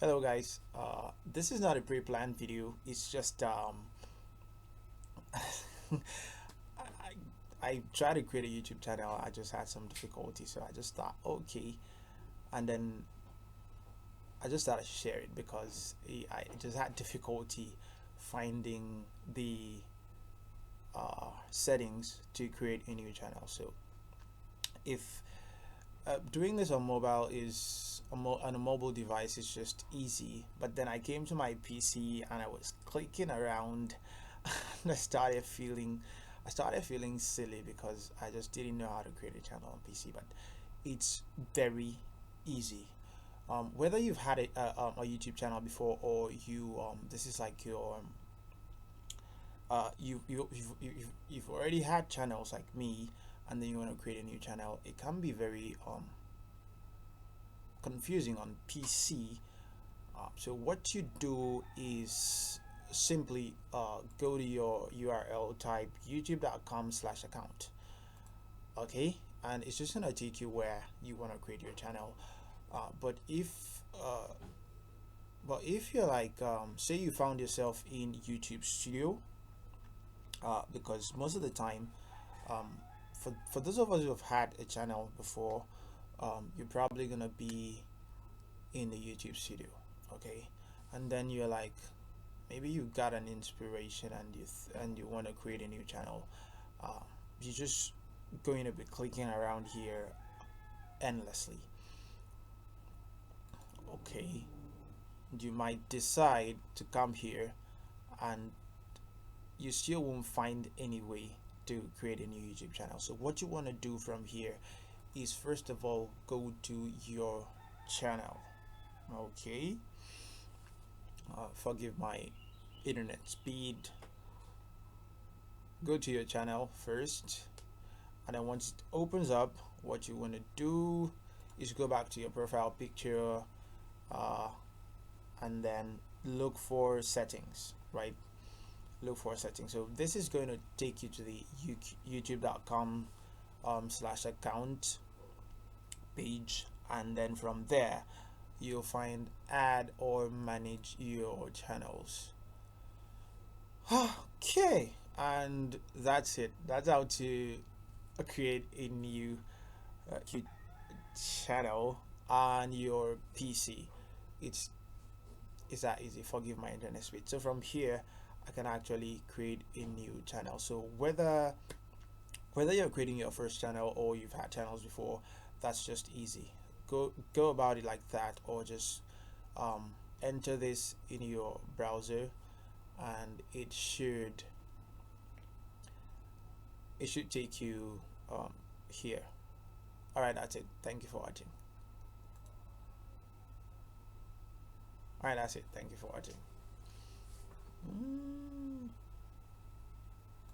Hello guys, this is not a pre-planned video. It's just I, I tried to create a YouTube channel. I just had some difficulty, so I just thought okay, and then I just started to share it because I just had difficulty finding the settings to create a new channel. So if doing this on mobile is on a mobile device is just easy, but then I came to my PC and I was clicking around and I started feeling silly because I just didn't know how to create a channel on PC. But it's very easy. Whether you've had a YouTube channel before, or you this is like your you've already had channels like me, and then you want to create a new channel, it can be very confusing on PC. So what you do is simply go to your URL, type youtube.com/account. Okay, and it's just gonna take you where you want to create your channel. But uh, if you're like say you found yourself in YouTube Studio, because most of the time, um, for those of us who have had a channel before, you're probably gonna be in the YouTube Studio. Okay, and then you're like, maybe you got an inspiration and and you want to create a new channel. You're just going to be clicking around here endlessly. Okay, you might decide to come here and you still won't find any way to create a new YouTube channel. So what you want to do from here is, first of all, go to your channel. Okay, forgive my internet speed. Go to your channel first, and then once it opens up, what you want to do is go back to your profile picture, uh, and then look for settings, right? Look for settings. So this is going to take you to the youtube.com slash account page, and then from there you'll find add or manage your channels. Okay, and that's it. That's how to create a new YouTube channel on your PC. it's it's that easy. Forgive my internet speed. So from here I can actually create a new channel. So whether you're creating your first channel or you've had channels before, that's just easy. Go about it like that, or just um, enter this in your browser, and it should take you here. All right, that's it. Thank you for watching. All right, that's it. Thank you for watching.